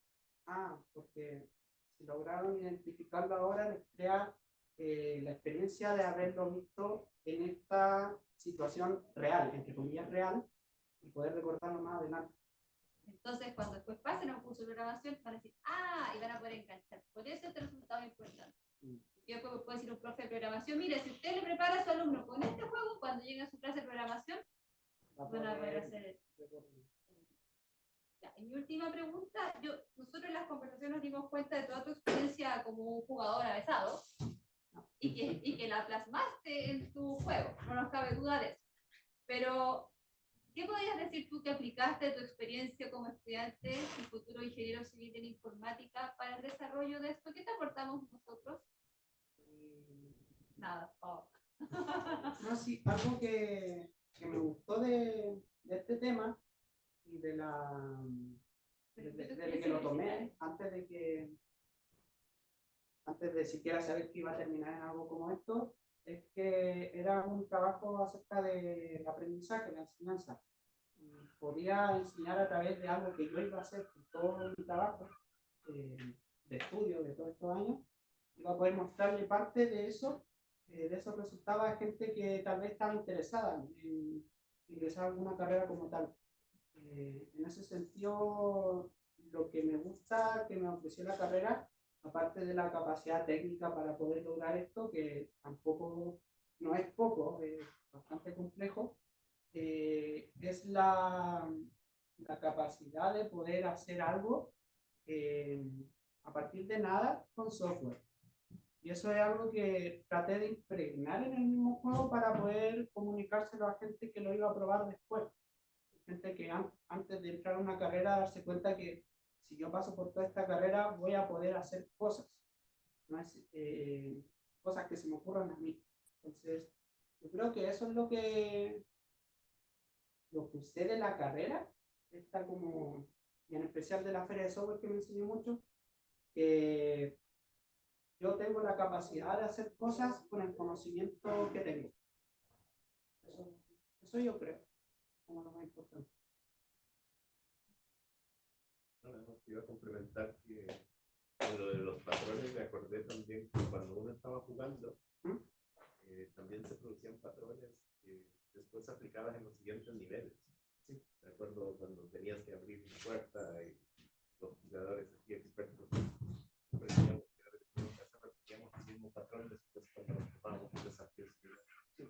Porque si lograron identificarlo ahora, les crea la experiencia de haberlo visto en esta situación real, entre comillas real, y poder recordarlo más adelante. Entonces, cuando después pasen a un curso de programación, van a decir, y van a poder enganchar. Por eso este resultado es importante. Yo puedo decir a un profe de programación, mire, si usted le prepara a su alumno con este juego, cuando llegue a su clase de programación, van a poder hacer eso. Ya, y mi última pregunta, nosotros en las conversaciones nos dimos cuenta de toda tu experiencia como un jugador avesado y que la plasmaste en tu juego, no nos cabe duda de eso. Pero, ¿qué podrías decir tú que aplicaste tu experiencia como estudiante y futuro ingeniero civil en informática para el desarrollo de esto? ¿Qué te aportamos nosotros? Nada. No, sí, algo que me gustó de este tema y desde que lo tomé, antes de siquiera saber que iba a terminar en algo como esto, es que era un trabajo acerca del aprendizaje, la enseñanza. Podía enseñar a través de algo que yo iba a hacer con todo mi trabajo de estudio de todos estos años, iba a poder mostrarle parte de esos resultados a gente que tal vez estaba interesada en ingresar a alguna carrera como tal. En ese sentido, lo que me gusta que me ofreció la carrera, aparte de la capacidad técnica para poder lograr esto, que tampoco no es poco, es bastante complejo, es la capacidad de poder hacer algo a partir de nada con software. Y eso es algo que traté de impregnar en el mismo juego para poder comunicárselo a gente que lo iba a probar después. Gente que antes de entrar a una carrera darse cuenta que si yo paso por toda esta carrera voy a poder hacer cosas, no es, cosas que se me ocurran a mí. Entonces, yo creo que eso es lo que usé de la carrera, está como, y en especial de la feria de software que me enseñó mucho, que yo tengo la capacidad de hacer cosas con el conocimiento que tengo. Eso yo creo, como lo más importante. Iba a complementar que con lo de los patrones me acordé también que cuando uno estaba jugando, también se producían patrones que después se aplicaban en los siguientes niveles. Sí. Me acuerdo cuando tenías que abrir una puerta y los jugadores aquí expertos repetíamos el mismo patrón después cuando nos topábamos un desafío similar. Sí.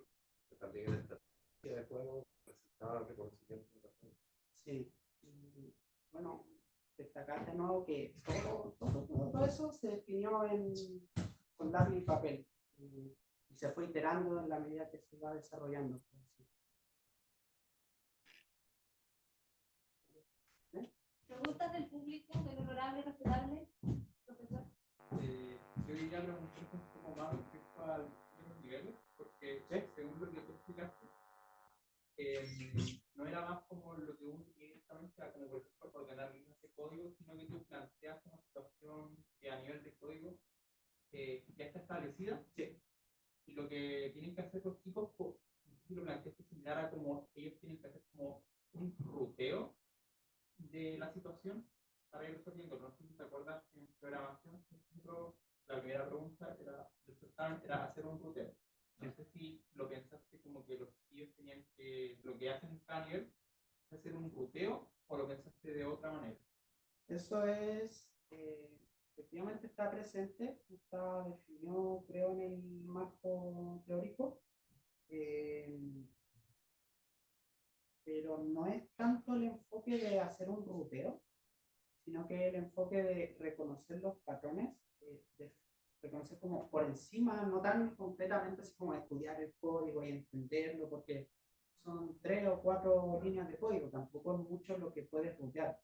Pero también en la estrategia de juego necesitaba reconocimiento de patrones. Sí. Bueno, destacar de nuevo que todo eso se definió con lápiz y papel y se fue iterando en la medida que se iba desarrollando. ¿Preguntas del público, del honorable, respetable, profesor? Yo quería preguntarte un poco más respecto a los niveles, porque según lo que tú explicaste, no era más como lo que uno directamente a como por ejemplo ordenar líneas de código, sino que tú planteas una situación que a nivel de código ya está establecida. Sí. Y lo que tienen que hacer los chicos, pues, si lo planteaste similar a como ellos tienen que hacer como un ruteo de la situación para ir resolviendo. No sé si te acuerdas que en programación, por ejemplo, la primera pregunta era, del certamen era hacer un ruteo. No sé si lo pensaste como que los chiquillos tenían que, lo que hacen en cada nivel, es hacer un ruteo, o lo pensaste de otra manera. Eso es, efectivamente está presente, está definido, creo, en el marco teórico, pero no es tanto el enfoque de hacer un ruteo, sino que el enfoque de reconocer los patrones, de reconocer como por encima, no tan concretamente así como estudiar el código y entenderlo, porque son 3 o 4 líneas de código, tampoco es mucho lo que puedes rutear.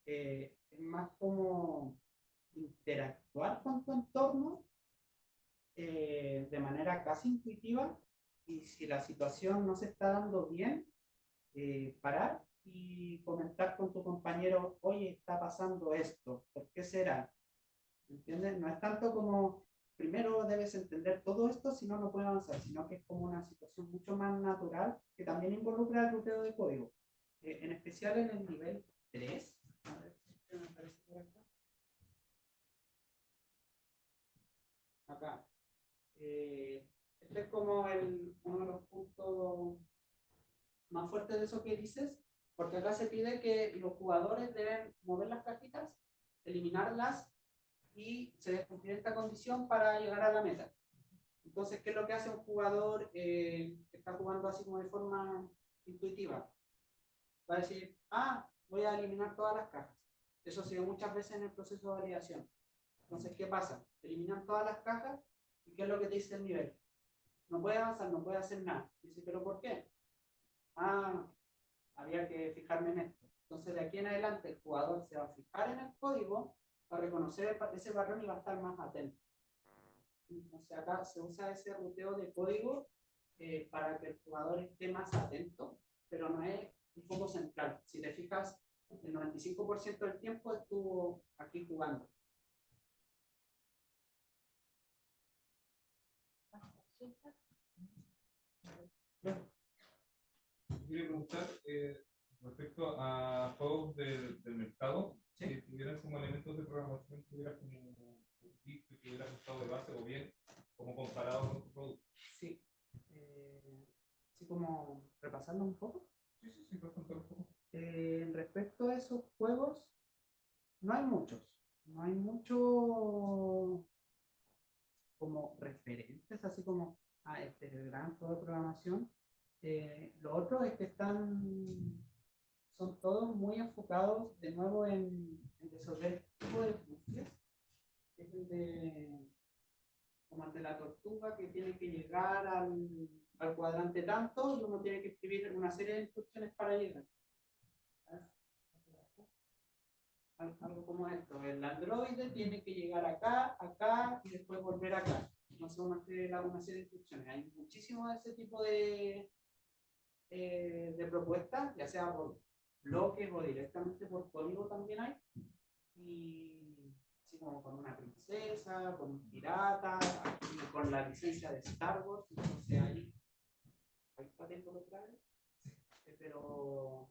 Es más como interactuar con tu entorno de manera casi intuitiva, y si la situación no se está dando bien, parar y comentar con tu compañero, oye, está pasando esto, ¿por qué será? ¿Entiendes? No es tanto como primero debes entender todo esto, si no, no puedes avanzar, sino que es como una situación mucho más natural que también involucra el ruteo de código. En especial en el nivel 3. A ver si me aparece por acá. Acá. Este es como uno de los puntos más fuertes de eso que dices, porque acá se pide que los jugadores deben mover las cajitas, eliminarlas y se debe cumplir esta condición para llegar a la meta. Entonces, ¿qué es lo que hace un jugador que está jugando así como de forma intuitiva? Va a decir, voy a eliminar todas las cajas. Eso se ve muchas veces en el proceso de validación. Entonces, ¿qué pasa? Eliminan todas las cajas y ¿qué es lo que te dice el nivel? No puede avanzar, no puede hacer nada. Dice, ¿pero por qué? Había que fijarme en esto. Entonces, de aquí en adelante, el jugador se va a fijar en el código para reconocer ese patrón y va a estar más atento. Entonces, acá se usa ese ruteo de código para que el jugador esté más atento, pero no es un foco central. Si te fijas, el 95% del tiempo estuvo aquí jugando. Quería preguntar respecto a juegos del mercado, ¿sí? Si tuvieran como elementos de programación, tuvieras como un tip que hubieras usado de base o bien como comparado con tu producto. Sí. Así como repasando un poco. Sí, puedes contar un poco. Respecto a esos juegos, no hay muchos. No hay mucho como referentes, así como este es el gran juego de programación. Lo otro es que son todos muy enfocados de nuevo en resolver este tipo de puzzles, que es como el de la tortuga, que tiene que llegar al cuadrante tanto y uno tiene que escribir una serie de instrucciones para llegar. Algo como esto, el androide tiene que llegar acá, acá y después volver acá. No sé, una serie de instrucciones. Hay muchísimo de ese tipo de propuestas, ya sea por bloques o directamente por código también hay. Y así como con una princesa, con un pirata, con la licencia de Star Wars, entonces ahí está dentro de clave. Pero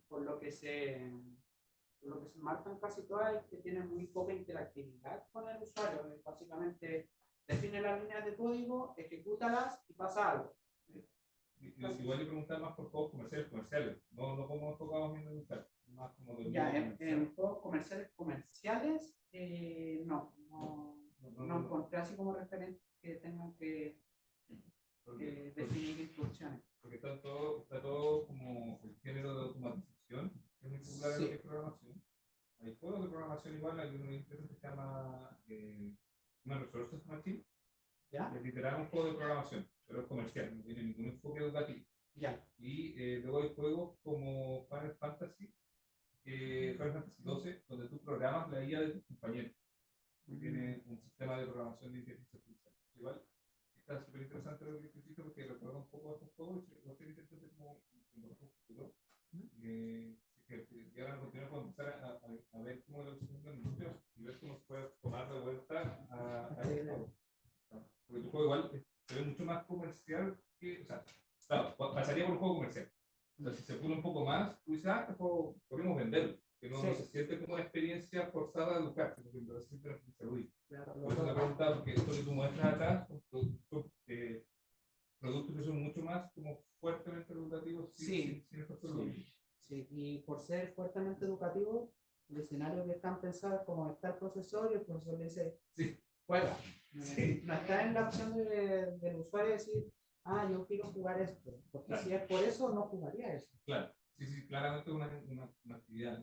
por lo que se marcan casi todas es que tienen muy poca interactividad con el usuario. Básicamente define las líneas de código, ejecútalas y pasa algo. Igual le preguntaba más por juegos comerciales, no como enfocados en el usuario, más como de en juegos comerciales, no encontré así como referente que tengan que definir instrucciones. Porque está todo como el género de automatización, que es muy popular en lo que es programación. Hay juegos de programación igual, hay una empresa que se llama Human Resources Machine, que es literal un juego de programación, pero es comercial, no tiene ningún enfoque educativo. Ya. Y luego hay juegos como Final Fantasy 12, donde tú programas la IA de tus compañeros. Tiene un sistema de programación de inteligencia artificial. Igual está súper interesante lo que hiciste porque recuerda un poco a estos juegos y va a ser interesante como en el futuro. Y ahora continuamos con empezar a ver cómo la industria y ver cómo se puede tomar de vuelta a este juego. Porque tu juego igual se ve mucho más comercial que, o sea, claro, pasaría por un juego comercial. Entonces, si se pone un poco más, tú dices, este juego podemos venderlo. Que no, no se siente como una experiencia forzada a educar, sino que en verdad se siente una experiencia lúdica. Por eso me preguntaba, porque esto que tú muestras acá son productos que son mucho más como fuertemente educativos sin efecto lúdico. Sí, y por ser fuertemente educativo, el escenario que están pensados es como está el profesor y el profesor le dice, juega. No está en la opción del usuario decir, yo quiero jugar esto, porque si es por eso, no jugaría eso. Claro, sí, claramente una actividad.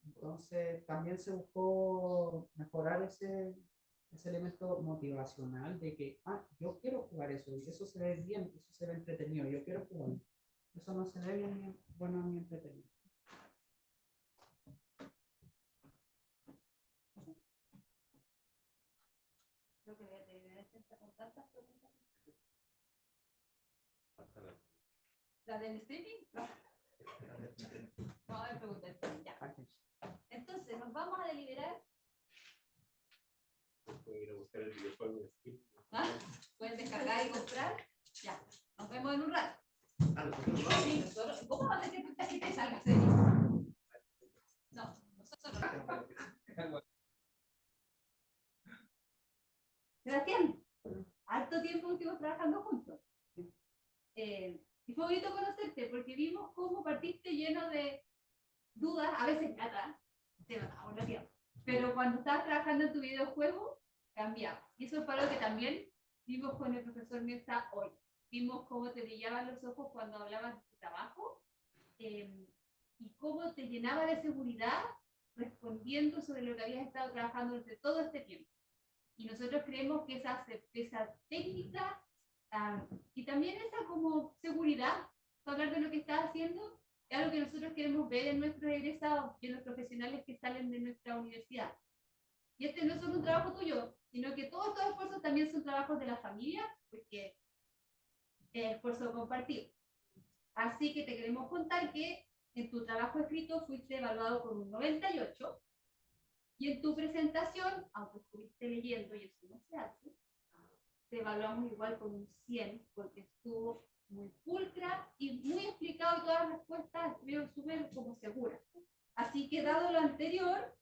Entonces, también se buscó mejorar ese elemento motivacional de que, yo quiero jugar eso, y eso se ve bien, eso se ve entretenido, yo quiero jugar. Eso no se ve bien, bueno, ni entretenido. Creo que debería estar con tantas preguntas. ¿La del streaming? No, a ver, preguntas. Ya. Entonces, nos vamos a deliberar. Puedo ir a buscar el videojuego de Steam. Pueden descargar y comprar. Ya. Nos vemos en un rato. Sí, ¿cómo vas a hacer que te salga serio? No, nosotros. Sebastián, harto tiempo estuvimos trabajando juntos. Y fue bonito conocerte porque vimos cómo partiste lleno de dudas, a veces nada, te mataba un tiempo. Pero cuando estabas trabajando en tu videojuego, cambiaba. Y eso es algo que también vimos con el profesor Mirta hoy. Vimos cómo te brillaban los ojos cuando hablabas de tu trabajo y cómo te llenaba de seguridad respondiendo sobre lo que habías estado trabajando durante todo este tiempo. Y nosotros creemos que esa técnica y también esa como seguridad para hablar de lo que estás haciendo es algo que nosotros queremos ver en nuestros egresados y en los profesionales que salen de nuestra universidad. Y este no es solo un trabajo tuyo, sino que todos estos esfuerzos también son trabajos de la familia, porque es esfuerzo compartido. Así que te queremos contar que en tu trabajo escrito fuiste evaluado con un 98 y en tu presentación, aunque estuviste leyendo y eso no se hace, te evaluamos igual con un 100 porque estuvo muy pulcra y muy explicado y todas las respuestas estuvieron súper como seguras. Así que dado lo anterior,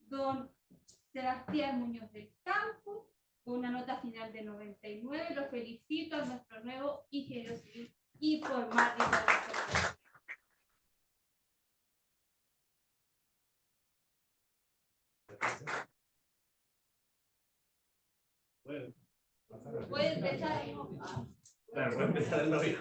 don Sebastián Muñoz del Campo, con una nota final de 99, lo felicito a nuestro nuevo ingeniero civil informático. Bueno, puede empezar. claro, voy a empezar el novio.